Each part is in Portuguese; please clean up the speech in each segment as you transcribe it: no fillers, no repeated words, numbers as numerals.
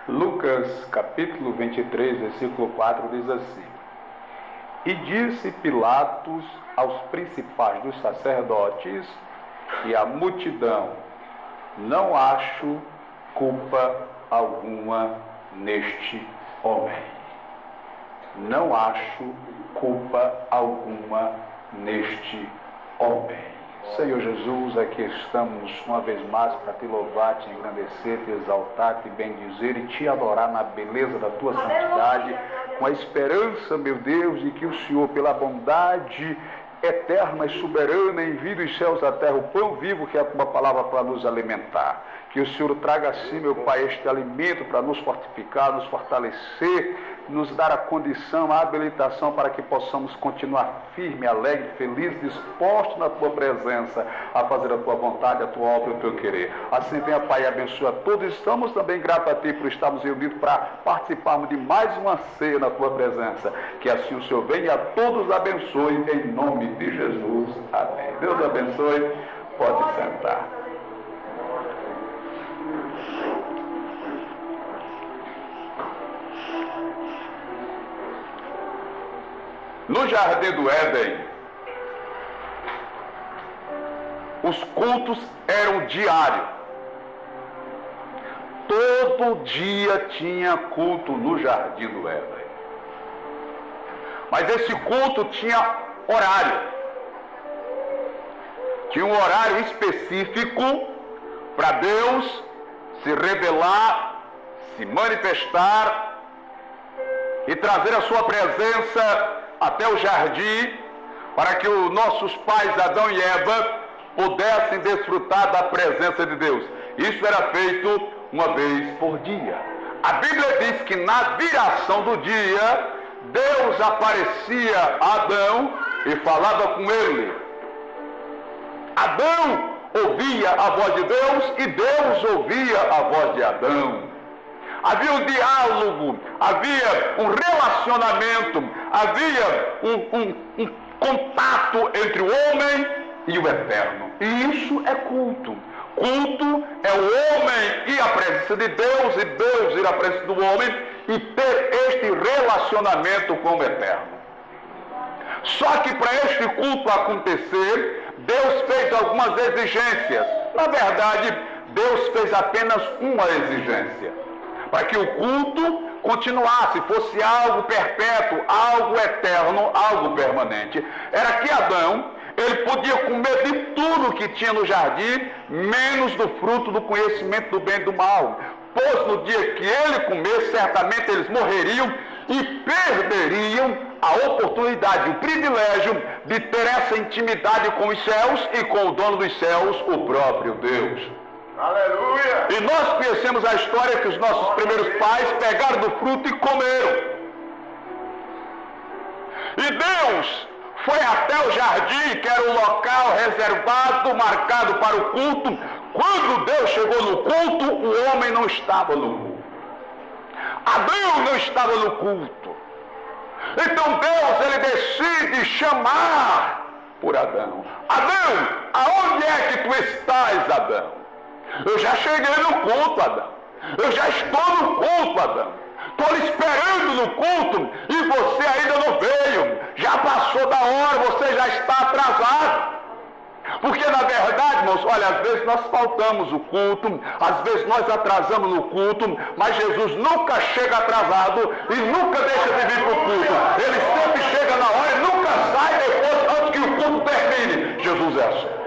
Lucas capítulo 23, versículo 4 diz assim: E disse Pilatos aos principais dos sacerdotes e à multidão: Não acho culpa alguma neste homem. Não acho culpa alguma neste homem. Senhor Jesus, aqui estamos uma vez mais para te louvar, te engrandecer, te exaltar, te bendizer e te adorar na beleza da tua santidade, com a esperança, meu Deus, de que o Senhor, pela bondade eterna e soberana, envie dos céus à terra o pão vivo que é a tua palavra para nos alimentar. Que o Senhor traga assim, meu Pai, este alimento para nos fortificar, nos fortalecer, nos dar a condição, a habilitação para que possamos continuar firme, alegre, feliz, disposto na tua presença a fazer a tua vontade, a tua obra e o teu querer. Assim venha, Pai, e abençoa todos. Estamos também gratos a ti por estarmos reunidos para participarmos de mais uma ceia na tua presença. Que assim o Senhor venha e a todos abençoe em nome de Jesus. Amém. Deus abençoe. Pode sentar. No Jardim do Éden, os cultos eram diários. Todo dia tinha culto no Jardim do Éden. Mas esse culto tinha horário. Tinha um horário específico para Deus se revelar, se manifestar e trazer a sua presença até o jardim, para que os nossos pais Adão e Eva pudessem desfrutar da presença de Deus. Isso era feito uma vez por dia. A Bíblia diz que na viração do dia, Deus aparecia a Adão e falava com ele. Adão ouvia a voz de Deus e Deus ouvia a voz de Adão. Havia um diálogo, havia um relacionamento, havia um contato entre o homem e o eterno. E isso é culto. Culto é o homem ir à presença de Deus e Deus ir à presença do homem e ter este relacionamento com o eterno. Só que para este culto acontecer, Deus fez algumas exigências. Na verdade, Deus fez apenas uma exigência. Para que o culto continuasse, fosse algo perpétuo, algo eterno, algo permanente. Era que Adão, ele podia comer de tudo que tinha no jardim, menos do fruto do conhecimento do bem e do mal. Pois no dia que ele comesse, certamente eles morreriam e perderiam a oportunidade, o privilégio de ter essa intimidade com os céus e com o dono dos céus, o próprio Deus. Aleluia! E nós conhecemos a história que os nossos primeiros pais pegaram do fruto e comeram. E Deus foi até o jardim, que era o local reservado, marcado para o culto. Quando Deus chegou no culto, o homem não estava no culto. Adão não estava no culto. Então Deus, ele decide chamar por Adão. Adão, aonde é que tu estás, Adão? Eu já cheguei no culto, Adão. Eu já estou no culto, Adão. Estou lhe esperando no culto e você ainda não veio. Já passou da hora, você já está atrasado. Porque na verdade, irmãos, olha, às vezes nós faltamos o culto, às vezes nós atrasamos no culto, mas Jesus nunca chega atrasado e nunca deixa de vir para o culto. Ele sempre chega na hora e nunca sai depois, antes que o culto termine. Jesus é assim.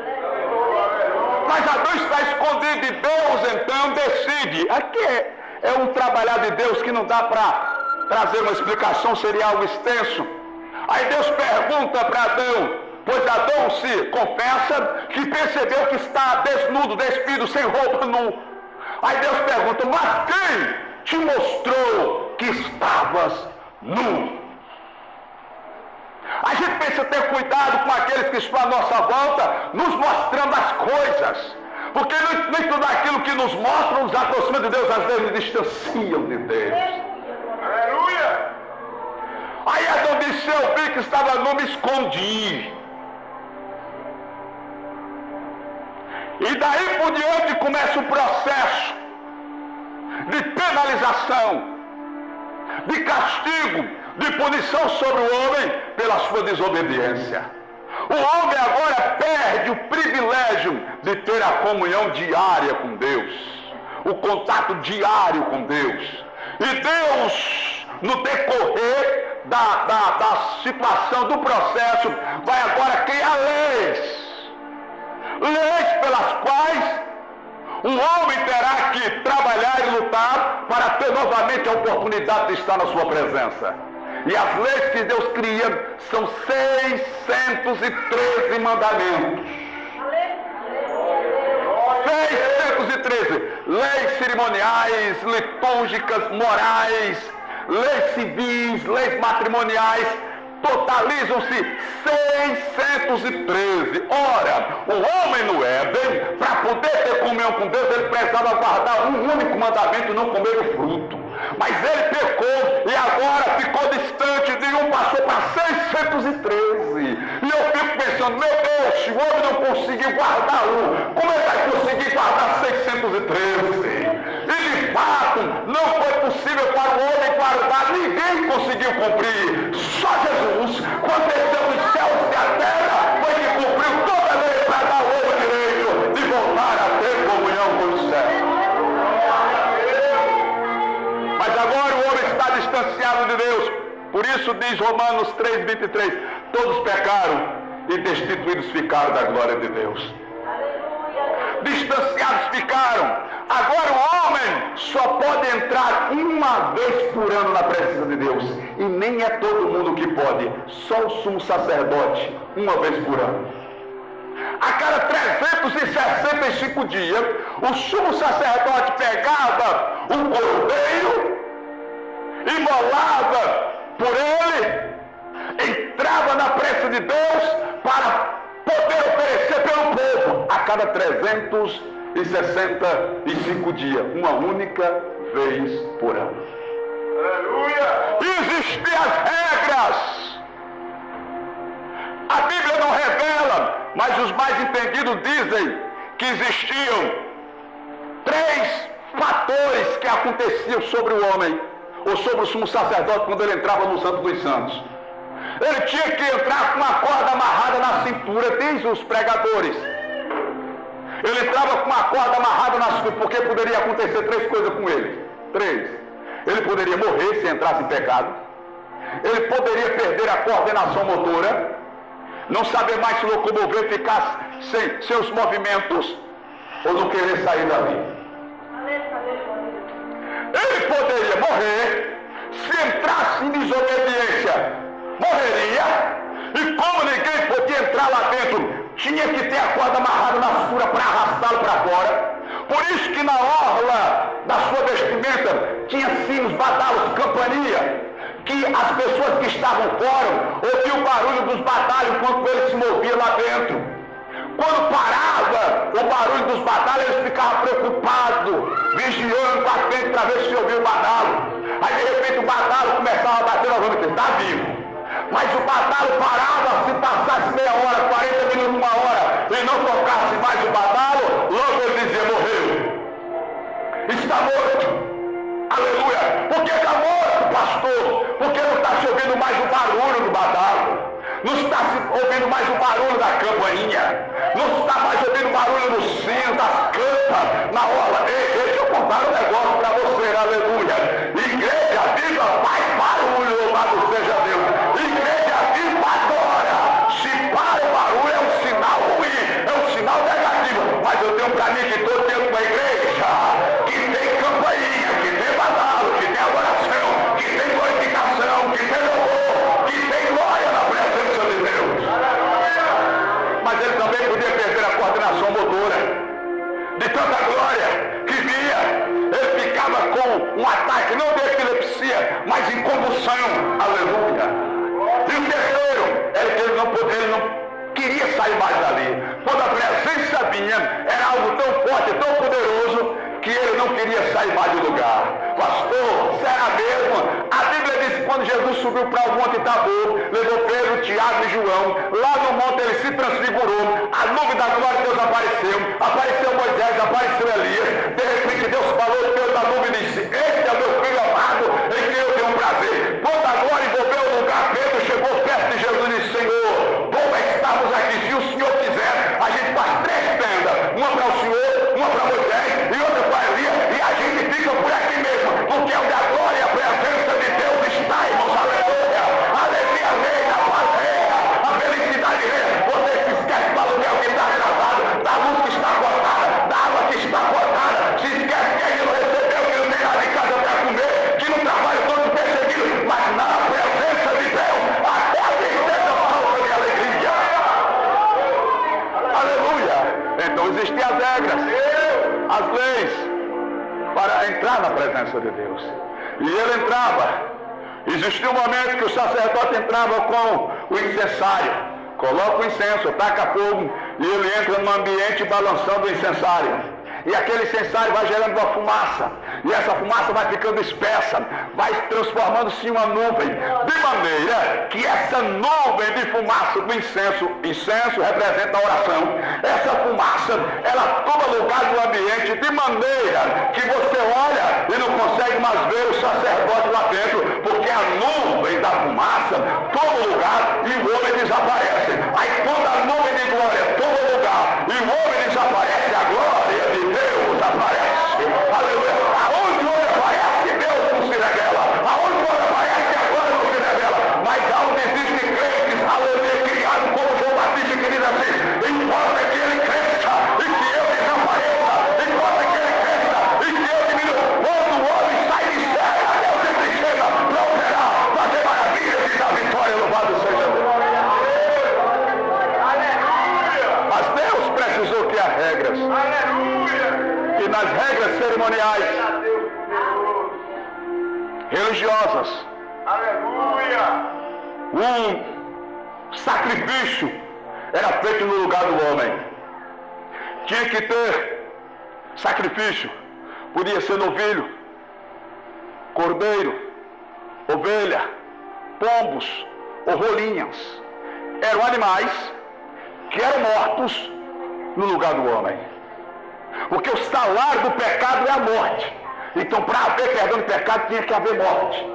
Mas Adão está escondido e Deus então decide. Aqui é um trabalhar de Deus que não dá para trazer uma explicação, seria algo extenso. Aí Deus pergunta para Adão, pois Adão se confessa que percebeu que está desnudo, despido, sem roupa, nu. Aí Deus pergunta, mas quem te mostrou que estavas nu? A gente precisa ter cuidado com aqueles que estão à nossa volta, nos mostrando as coisas. Porque nem tudo aquilo que nos mostra nos aproxima de Deus, às vezes nos distanciam de Deus. Aleluia! Aí Adão disse, eu vi que estava nu, me escondi. E daí por diante começa o processo de penalização, de castigo, de punição sobre o homem pela sua desobediência. O homem agora perde o privilégio de ter a comunhão diária com Deus, o contato diário com Deus. E Deus, no decorrer da situação, do processo, vai agora criar leis pelas quais o homem terá que trabalhar e lutar para ter novamente a oportunidade de estar na sua presença. E as leis que Deus cria são 613 mandamentos. 613 leis cerimoniais, litúrgicas, morais, leis civis, leis matrimoniais, totalizam-se 613. Ora, o homem no Éden, para poder ter comunhão com Deus, ele precisava guardar um único mandamento, não comer o fruto. Mas ele pecou e agora ficou distante de um, passou para 613. E eu fico pensando, meu Deus, se o homem não conseguiu guardar um, como ele vai conseguir guardar 613? E de fato, não foi possível para o homem guardar, ninguém conseguiu cumprir. Só Jesus, quando desceu dos céus e a terra, foi que cumpriu toda a lei para dar ao homem direito de voltar a ter comunhão com os céus. Mas agora o homem está distanciado de Deus. Por isso diz Romanos 3:23, todos pecaram e destituídos ficaram da glória de Deus. Distanciados ficaram. Agora o homem só pode entrar uma vez por ano na presença de Deus. E nem é todo mundo que pode. Só o sumo sacerdote, uma vez por ano. A cada 365 dias, o sumo sacerdote pegava um cordeiro, imolava por ele, entrava na presença de Deus para poder oferecer pelo povo a cada 365 dias, uma única vez por ano. Aleluia! Existem as regras. A Bíblia não revela, mas os mais entendidos dizem que existiam 3 fatores que aconteciam sobre o homem, ou sobre o sumo sacerdote quando ele entrava no Santo dos Santos. Ele tinha que entrar com uma corda amarrada na cintura, diz os pregadores. Ele entrava com uma corda amarrada na cintura, porque poderia acontecer 3 coisas com ele. 3. Ele poderia morrer se entrasse em pecado. Ele poderia perder a coordenação motora, não saber mais se locomover, ficar sem seus movimentos, ou não querer sair dali. Ele poderia morrer se entrasse em desobediência, morreria, e como ninguém podia entrar lá dentro, tinha que ter a corda amarrada na cintura para arrastá-lo para fora. Por isso que na orla da sua vestimenta tinha sinos, badalos, campainha, que as pessoas que estavam fora ouviam o barulho dos badalhos enquanto ele se movia lá dentro. Quando parava o barulho dos badalhos, eles ficavam preocupados, vigiando para frente para ver se ouvia o badalo. Aí de repente o badalo começava a bater novamente, está vivo. Mas o badalo parava, se passasse meia hora, 40 minutos, 1 hora, e não tocasse mais o badalo, logo ele dizia, morreu. Está morto. Aleluia. Por que está morto, pastor? Porque não está se ouvindo mais o barulho do badalo. Não está se ouvindo mais o barulho da campainha. Não está mais ouvindo o barulho do sino, das campas, na orla. Deixa eu contar um negócio para você, aleluia. Igreja viva faz barulho, louvado seja Deus. Igreja viva adora. Se para o barulho é um sinal ruim, é um sinal negativo. Mas eu tenho para mim que todo tempo uma igreja que tem campainha, que tem badalo, que tem adoração, que tem glorificação, que tem louvor, que tem glória na presença de Deus. Mas ele também podia perder a coordenação motora de tanta glória que via. Ele ficava com um ataque, não de epilepsia, mas em convulsão. Aleluia. E o terceiro é que ele não queria sair mais dali. Quando a presença vinha, era algo tão forte, tão poderoso, que ele não queria sair mais do lugar. Pastor, será mesmo? A Bíblia diz que quando Jesus subiu para o Monte Tabor, levou Pedro, Tiago e João. Lá no monte ele se transfigurou, a nuvem da glória de Deus apareceu Moisés, apareceu Elias. De repente Deus falou, Deus da nuvem disse: este é o meu filho amado, em quem eu tenho prazer. Quando a glória envolveu o lugar, Pedro chegou perto de Jesus e disse: Senhor, bom é que estamos aqui. Se o Senhor quiser, a gente faz 3 tendas, uma para o Senhor, uma para Moisés e outra para Elias, e a gente fica por aqui mesmo, porque onde a glória e a presença de Deus está, irmãos. Aleluia, a alegria reina, a paz reina, a felicidade reina. Você se esquece do aluguel que está atrasado, da luz que está cortada, da água que está cortada, se esquece que ele não recebeu, que não tem nada em casa para comer, que no trabalho todo perseguido, mas na presença de Deus até a tristeza falta de alegria. Aleluia. Então existem as regras, as leis para entrar na presença de Deus. E ele entrava. Existia um momento que o sacerdote entrava com o incensário, coloca o incenso, taca fogo, e ele entra no ambiente balançando o incensário. E aquele incensário vai gerando uma fumaça, e essa fumaça vai ficando espessa, vai transformando-se em uma nuvem, de maneira que essa nuvem de fumaça do incenso representa a oração. Essa fumaça, ela toma lugar no ambiente, de maneira que você olha e não consegue mais ver o sacerdote lá dentro, porque a nuvem da fumaça toma lugar e o homem desaparece. Aí quando a nuvem de glória toma lugar e o homem desaparece, a glória de Deus aparece. Aleluia. Aonde o homem aparece, Deus não se revela. Aonde o homem aparece, a glória não se revela. Mas aonde existem crentes, aleluia, criados como João Batista, que diz assim: importa que ele cresça e que eu desapareça. Importa que ele cresça e que eu diminua. Quando o homem sai de cena, Deus sempre chega para operar, fazer maravilhas e dar vitória. Louvado seja Deus. Mas Deus precisou criar regras. E nas regras cerimoniais religiosas, um sacrifício era feito no lugar do homem. Tinha que ter sacrifício. Podia ser novilho, cordeiro, ovelha, pombos ou rolinhas. Eram animais que eram mortos no lugar do homem. Porque o salário do pecado é a morte. Então, para haver perdão de pecado, tinha que haver morte.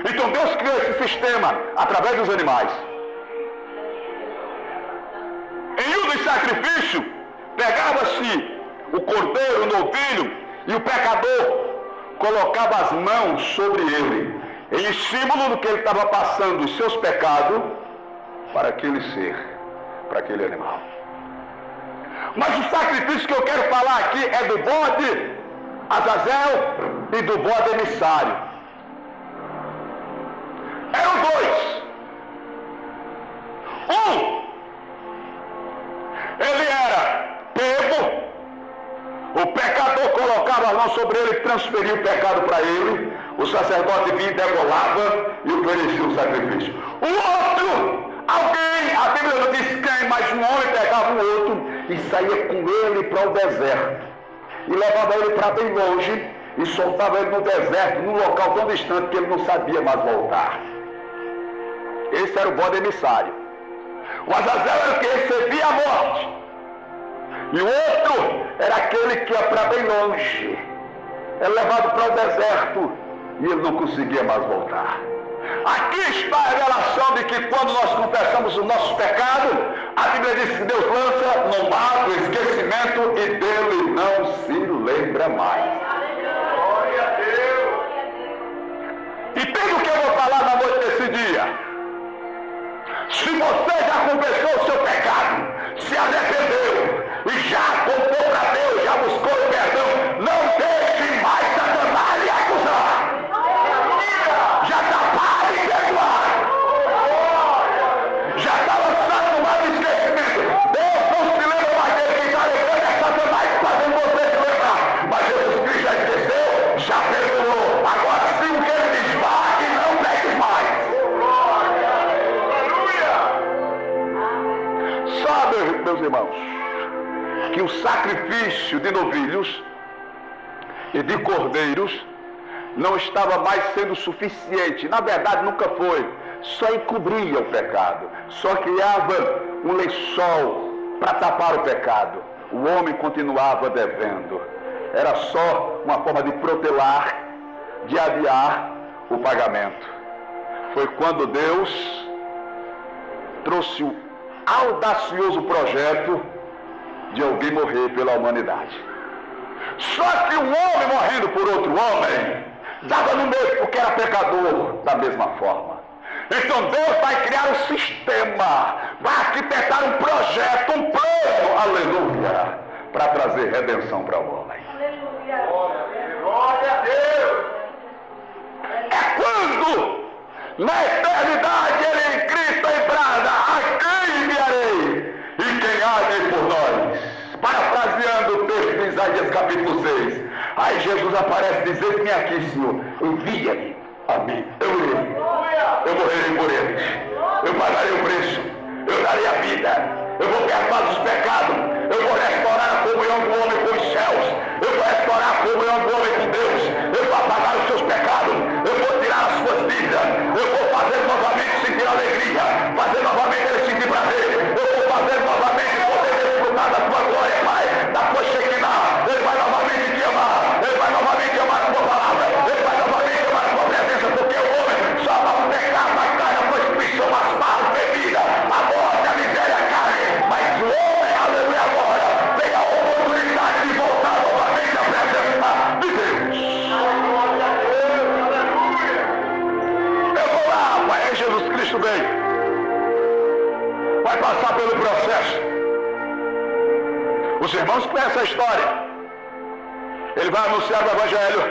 Então, Deus criou esse sistema através dos animais. Em um dos sacrifícios, pegava-se o cordeiro, o novilho, e o pecador colocava as mãos sobre ele, em símbolo do que ele estava passando os seus pecados para aquele ser, para aquele animal. Mas o sacrifício que eu quero falar aqui é do bode Azazel e do bode emissário. Eram 2. Um, ele era pego, o pecador colocava a mão sobre ele e transferia o pecado para ele, o sacerdote vinha e degolava e oferecia o sacrifício. O outro, alguém, a Bíblia não diz quem, mas um homem pegava o outro e saía com ele para o deserto. E levava ele para bem longe e soltava ele no deserto, num local tão distante que ele não sabia mais voltar. Esse era o bode emissário. O Azazel era o que recebia a morte. E o outro era aquele que ia para bem longe. Era levado para o deserto e ele não conseguia mais voltar. Aqui está a revelação de que quando nós confessamos os nossos pecados, a Bíblia diz que Deus lança no mar do esquecimento e dele não se lembra mais. Glória a Deus! E tudo o que eu vou falar na noite desse dia, se você já confessou o seu pecado, se arrependeu e já contou para Deus, já buscou o perdão, não deixe mais Satanás lhe acusar. Já está para de perdoar. Já está lançado no mar do esquecimento. Deus não se lembra mais dele. Quem está lembrando é Satanás fazendo você se lembrar. Mas Jesus Cristo já esqueceu, já perdoou. Agora sim o que ele diz, vá e não peques mais. Aleluia! Sabe, meus irmãos, que o sacrifício de novilhos e de cordeiros não estava mais sendo suficiente. Na verdade, nunca foi. Só encobria o pecado. Só criava um lençol para tapar o pecado. O homem continuava devendo. Era só uma forma de protelar, de adiar o pagamento. Foi quando Deus trouxe o audacioso projeto de alguém morrer pela humanidade. Só que um homem morrendo por outro homem dava no mesmo, porque era pecador da mesma forma. Então Deus vai criar um sistema, vai arquitetar um projeto, um plano, aleluia, para trazer redenção para o homem. Aleluia. Glória a Deus. É quando, na eternidade, ele em Cristo e brada: a quem enviarei? E quem há de ir por nós? Parafraseando o texto de Isaías capítulo 6. Aí Jesus aparece dizendo: vem aqui, Senhor, envia-me a mim. Eu irei, eu morrerei por eles, eu pagarei o preço, eu darei a vida, eu vou perdoar os pecados, eu vou restaurar a comunhão do homem com os céus, eu vou restaurar a comunhão do homem com Deus, eu vou apagar os seus pecados, eu vou tirar as suas dívidas, eu vou fazer novamente sentir alegria, fazer novamente ele sentir prazer, eu vou fazer novamente poder desfrutar da tua glória, Pai, da tua Shekinah. Ele vai novamente te amar, ele vai novamente amar a tua palavra, ele vai novamente amar a tua presença, porque o homem só vai pecar, vai cair na prostituição, as malas, bebida, a morte, a miséria, a carne, mas o homem, aleluia, agora tem a oportunidade de voltar novamente à presença de Deus. Eu vou lá, Pai, aí Jesus Cristo vem, vai passar pelo processo. Os irmãos conhecem a história. Ele vai anunciar o Evangelho,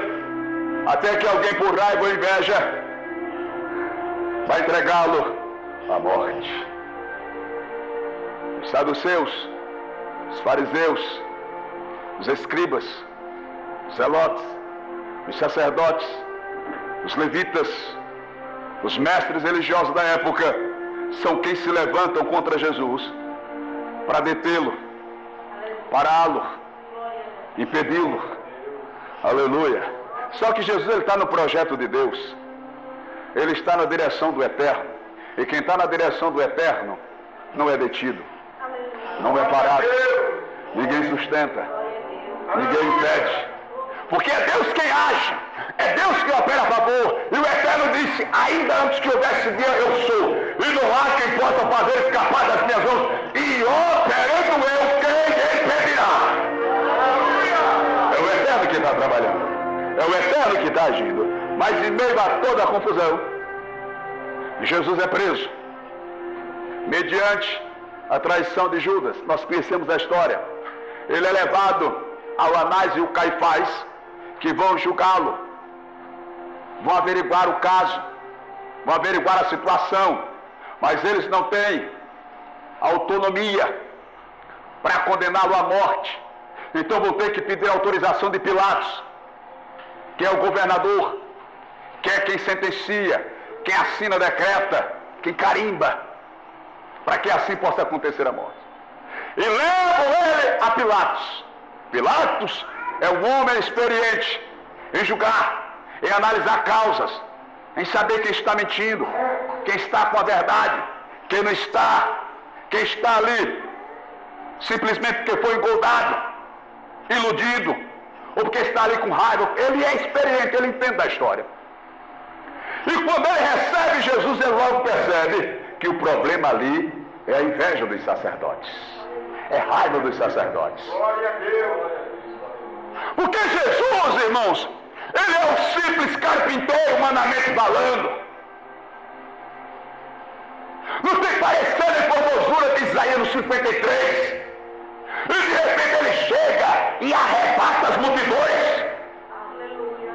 até que alguém, por raiva ou inveja, vai entregá-lo à morte. Os saduceus, os fariseus, os escribas, os zelotes, os sacerdotes, os levitas, os mestres religiosos da época, são quem se levantam contra Jesus para detê-lo, pará-lo, impedi-lo. Aleluia. Só que Jesus está no projeto de Deus. Ele está na direção do eterno. E quem está na direção do eterno não é detido, não é parado, ninguém sustenta, ninguém impede, porque é Deus quem age, é Deus que opera a favor. E o Eterno disse: ainda antes que houvesse dia eu sou, e não há quem possa fazer escapar das minhas mãos, e operando eu, quem impedirá? É o Eterno que está trabalhando, é o Eterno que está agindo. Mas em meio a toda a confusão, Jesus é preso mediante a traição de Judas. Nós conhecemos a história. Ele é levado ao Anás e o Caifás, que vão julgá-lo, vão averiguar o caso, vão averiguar a situação, mas eles não têm autonomia para condená-lo à morte. Então vão ter que pedir a autorização de Pilatos, que é o governador, que é quem sentencia, quem assina, decreta, quem carimba, para que assim possa acontecer a morte. E levam ele a Pilatos. Pilatos é um homem experiente em julgar, em analisar causas, em saber quem está mentindo, quem está com a verdade, quem não está, quem está ali simplesmente porque foi engoldado, iludido, ou porque está ali com raiva. Ele é experiente, ele entende da história. E quando ele recebe Jesus, ele logo percebe que o problema ali é a inveja dos sacerdotes, é raiva dos sacerdotes. Glória a Deus. Porque Jesus, irmãos, ele é um simples carpinteiro, humanamente falando. Não tem parecendo em formosura de Isaías no 53. E de repente ele chega e arrebata as multidões.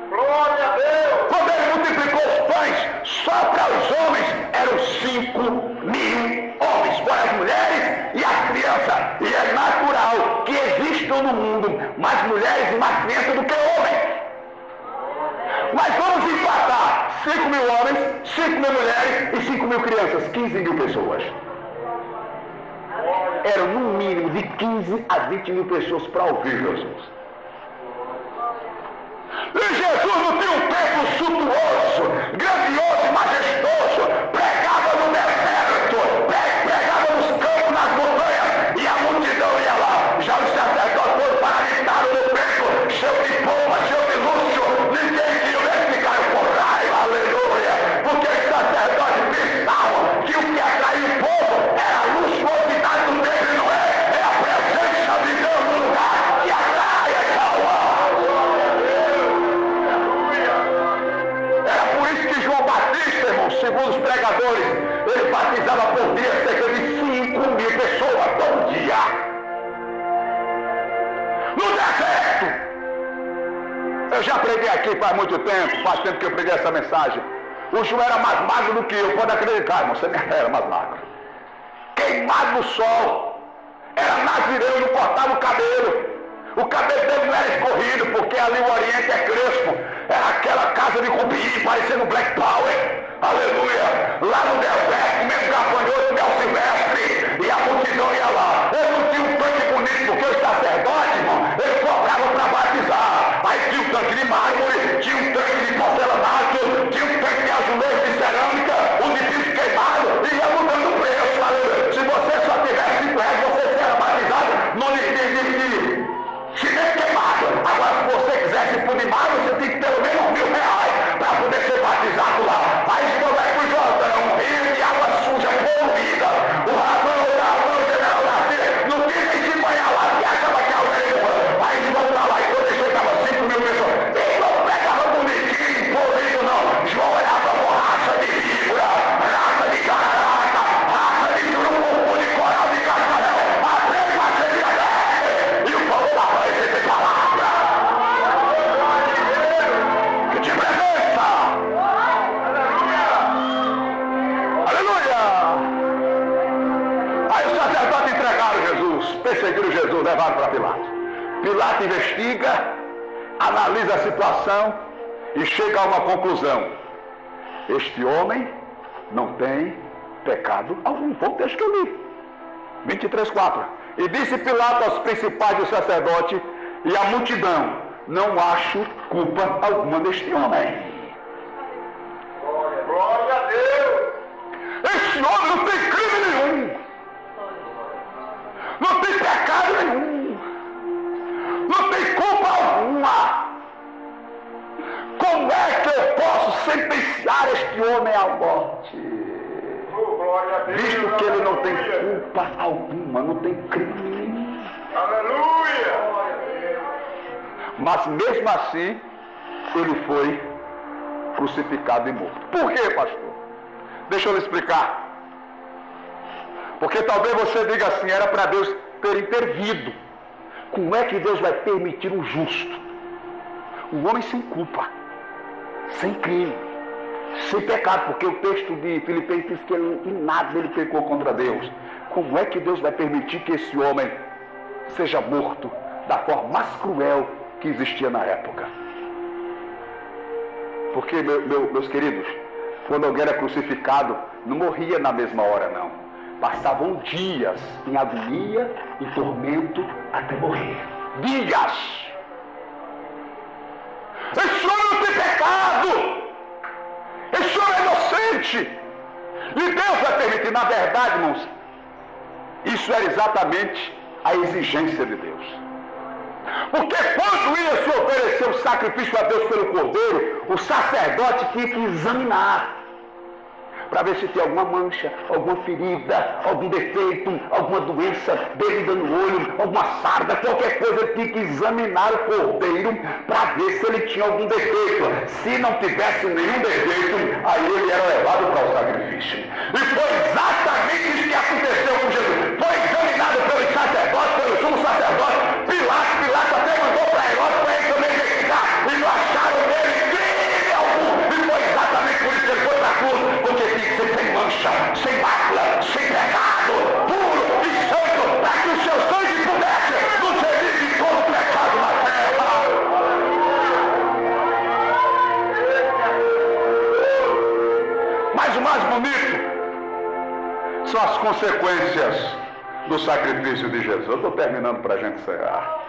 Glória a Deus. Quando ele multiplicou os pães, só para os homens eram 5.000 homens, fora as mulheres e as crianças. E é natural que existam no mundo mais mulheres e mais crianças do que homens. Mas vamos empatar 5.000 homens, 5.000 mulheres e 5.000 crianças, 15.000 pessoas. Eram no mínimo de 15 a 20.000 pessoas para ouvir Jesus. E Jesus não tinha um tempo segundo os pregadores, ele batizava por dia cerca de 5.000 pessoas todo dia. No deserto. Eu já preguei aqui faz muito tempo, faz tempo que eu preguei essa mensagem. O João era mais magro do que eu, pode acreditar, irmão, você era mais magro. Queimado no sol. Era nazireu, não cortava o cabelo. O cabelo dele não era escorrido, porque ali o Oriente é crespo. Era aquela casa de cupim, parecendo Black Power. Aleluia. Lá no deserto, mesmo gafanhoto, Mel Silvestre. E a multidão ia lá. Ele não tinha um tanque bonito, porque o sacerdote, irmão, ele cobrava para batizar. Aí tinha um tanque de mármore, tinha um tanque de porcelanato, tinha um tanque de azulejo de cerâmica, um de piso queimado, e ia mudando o preço. Aleluia. Se você só tivesse 5 reais, você era batizado no cimento queimado. Agora, se você quiser se funimar, você tem que ter pelo menos R$1.000 para poder ser batizado lá. Aí você vai pro Jordão, um rio de água suja, poluída. O Ramão, o General Garcia, não quis nem se banhar lá, que achava que era o mesmo. Aí eles vão pra lá e quando eles chegavam 5.000 pessoas, eles não pegavam bonitinho, poluído não. João olhava com raça de víbora, raça de cararaca, raça de urubu, de coral de cascavel, a prima seria dele. E o povo da mãe sempre palavra. Que te presença. Aleluia. Aí os sacerdotes entregaram Jesus, perseguiram Jesus, levaram para Pilatos. Pilatos investiga, analisa a situação e chega a uma conclusão. Este homem não tem pecado algum. Foi o texto que eu li. 23:4. E disse Pilatos aos principais dos sacerdotes e à multidão: não acho culpa alguma neste homem. Glória a Deus. Esse homem não tem crime nenhum. Não tem pecado nenhum. Não tem culpa alguma. Como é que eu posso sentenciar este homem à morte? Glória a Deus. Visto que ele não tem culpa alguma, não tem crime. Aleluia. Mas mesmo assim, ele foi crucificado e morto. Por quê, pastor? Deixa eu lhe explicar. Porque talvez você diga assim, era para Deus ter intervido. Como é que Deus vai permitir um justo? Um homem sem culpa, sem crime, sem pecado, porque o texto de Filipenses diz que ele, em nada ele pecou contra Deus. Como é que Deus vai permitir que esse homem seja morto da forma mais cruel que existia na época? Porque, meus queridos, quando alguém era crucificado, não morria na mesma hora, não. Passavam dias em agonia e tormento até morrer. Dias! Esse homem não tem pecado! Esse homem é inocente! E Deus vai permitir, na verdade, irmãos, isso era exatamente a exigência de Deus. Porque quando ia se oferecer o sacrifício a Deus pelo cordeiro, o sacerdote tinha que examinar para ver se tem alguma mancha, alguma ferida, algum defeito, alguma doença dele no olho, alguma sarda, qualquer coisa. Ele tinha que examinar o cordeiro para ver se ele tinha algum defeito. Se não tivesse nenhum defeito, aí ele era levado para o sacrifício. E foi exatamente isso que aconteceu com Jesus. Foi examinado pelos sacerdotes, pelo sumo sacerdote. Pilatos até mandou para Herodes para ele também verificar. E não acharam nele crime algum. E foi exatamente por isso que ele foi para a cruz. Porque tinha que ser sem mancha, sem mácula, sem pecado, puro e santo, para que o seu sangue pudesse nos servir de todo pecado na terra. Mas o mais bonito são as consequências do sacrifício de Jesus. Eu estou terminando para a gente encerrar.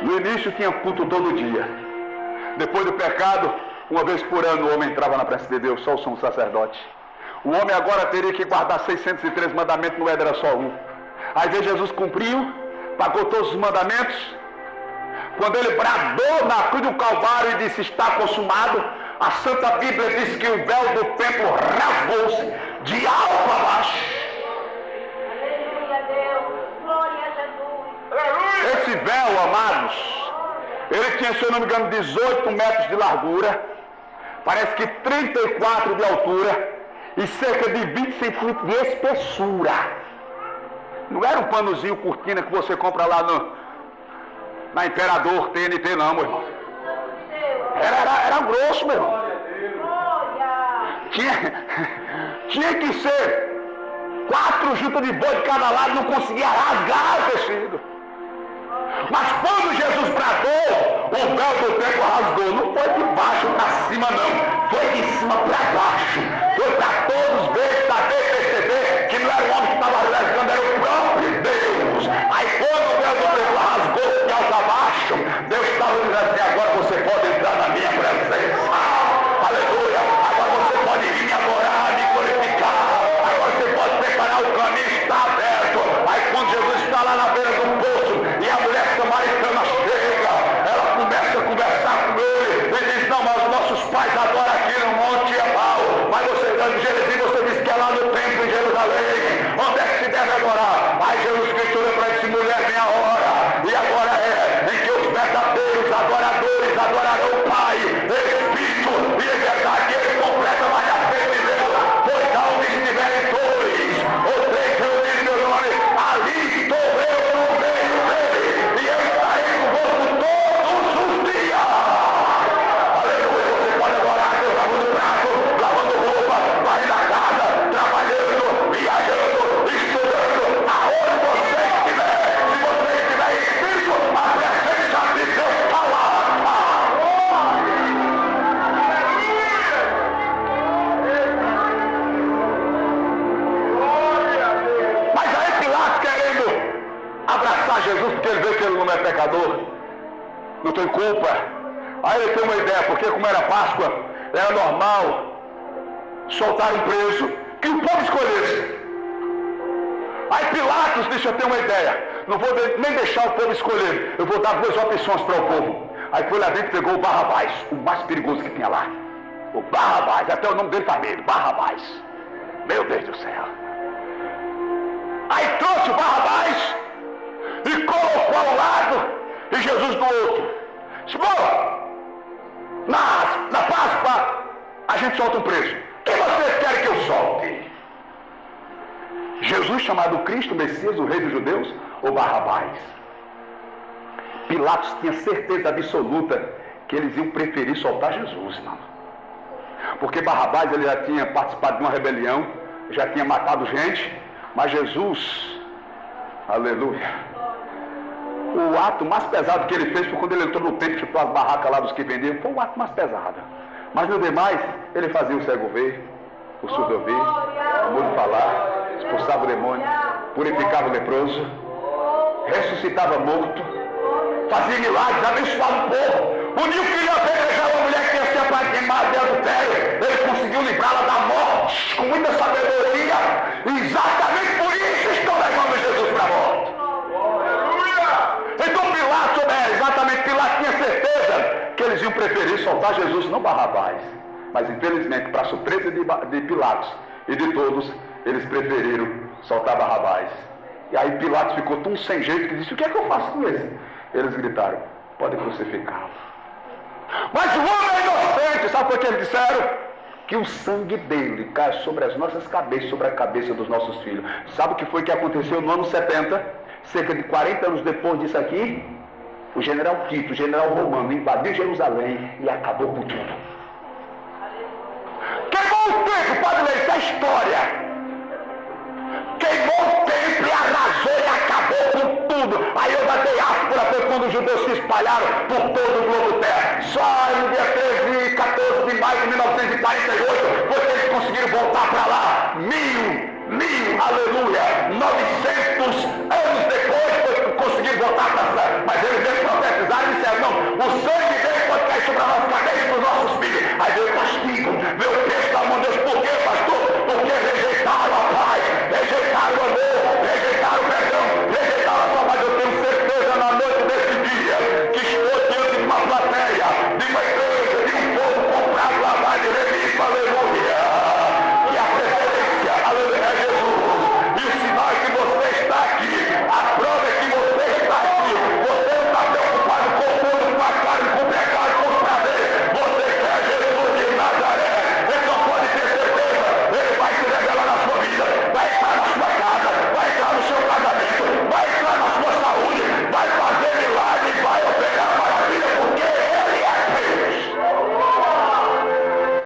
No início tinha culto todo dia. Depois do pecado, uma vez por ano o homem entrava na presença de Deus, só o sumo sacerdote. O homem agora teria que guardar 603 mandamentos, não era só um. Aí veio Jesus, cumpriu, pagou todos os mandamentos. Quando ele bradou na cruz do Calvário e disse: está consumado, a Santa Bíblia diz que o véu do templo rasgou-se de alto a baixo. Aleluia, Deus. Glória a Jesus. Esse véu, amados, ele tinha, se eu não me engano, 18 metros de largura, parece que 34 de altura e cerca de 20 centímetros de espessura. Não era um panozinho cortina que você compra lá na Imperador TNT, não, meu irmão. Era grosso, meu irmão. Tinha que ser 4 juntas de boi de cada lado, não conseguia rasgar o tecido. Mas quando Jesus bradou, o véu do templo rasgou. Não foi de baixo para cima, não. Foi de cima para baixo. Foi para todos ver, saber, perceber que não era o homem que estava rasgando, era o próprio Deus. Aí quando o véu do templo rasgou de alto a baixo, Deus estava dizendo assim: agora você pode entrar na minha presença. Aleluia. Agora você pode vir me adorar, me glorificar. Agora você pode preparar o caminho, está aberto. Aí quando Jesus está lá na beira do poço e a mulher samaritana chega, ela começa a conversar com ele e diz: não, mas nossos pais adoram aqui no Monte Ebal, mas você diz que é lá no templo em Jerusalém. Onde é que se deve adorar? Aí Jesus Cristo olha para ele e diz: mulher, vem a hora, e agora é em que os verdadeiros adoradores adorarão o Pai, Espírito e em verdade. Ele completa mais a fé de Deus, pois aonde estiverem 2 ou 3 reunidos em meu nome, ali estou eu no meio dele, e eu estarei convosco todos os dias. Aleluia. Você pode adorar Deus lavando prato, lavando roupa, varrendo a casa, trabalhando, viajando, estudando, aonde você estiver. Se você estiver em Espírito, a presença de Deus está lá. Mas aí Pilatos, querendo abraçar Jesus, porque ele vê que ele não é pecador, não tem culpa. Aí ele tem uma ideia, porque como era Páscoa, era normal soltar um preso que o povo escolhesse. Aí Pilatos disse: eu tenho uma ideia, não vou nem deixar o povo escolher, eu vou dar 2 opções para o povo. Aí foi lá dentro e pegou o Barrabás, o mais perigoso que tinha lá. O Barrabás, até o nome dele tá nele, Barrabás. Meu Deus do céu. Aí trouxe o Barrabás e colocou ao lado e Jesus do outro. Disse: bom, na Páscoa a gente solta um preso. Quem vocês querem que eu solte? Jesus, chamado Cristo, Messias, o Rei dos Judeus, ou Barrabás? Pilatos tinha certeza absoluta que eles iam preferir soltar Jesus, não. Porque Barrabás ele já tinha participado de uma rebelião, já tinha matado gente, mas Jesus, aleluia, o ato mais pesado que ele fez foi quando ele entrou no templo e chutou as barracas lá dos que vendiam. Foi o ato mais pesado. Mas no demais, ele fazia o cego ver, o surdo ouvir, o mudo falar, expulsava o demônio, purificava o leproso, ressuscitava morto, fazia milagres, abençoava o povo. Um dia o filho apedrejava uma mulher que tinha se apaixonado de adultério. Ele conseguiu livrá-la da morte com muita sabedoria. E exatamente por isso estão levando Jesus para a morte. Então Pilatos tinha certeza que eles iam preferir soltar Jesus, não Barrabás. Mas infelizmente, para surpresa de Pilatos e de todos, eles preferiram soltar Barrabás. E aí Pilatos ficou tão sem jeito que disse: o que é que eu faço com esse? Eles gritaram: pode crucificá-lo. Mas o homem é inocente. Sabe por que eles disseram? Que o sangue dele cai sobre as nossas cabeças, sobre a cabeça dos nossos filhos. Sabe o que foi que aconteceu no ano 70? Cerca de 40 anos depois disso aqui, o general Tito, o general romano, invadiu Jerusalém e acabou com tudo. Queimou o templo, pode ler, isso é história. Queimou o templo e arrasou e acabou com tudo. Aí eu batei áspera, foi quando os judeus se espalharam por todo o globo terra. Só no dia 13 e 14 de maio de 1948 foi que eles conseguiram voltar para lá. Aleluia, 900 anos depois foi que conseguiram voltar para lá. Mas eles profetizaram e disseram: não, o sangue dele pode cair sobre a nossa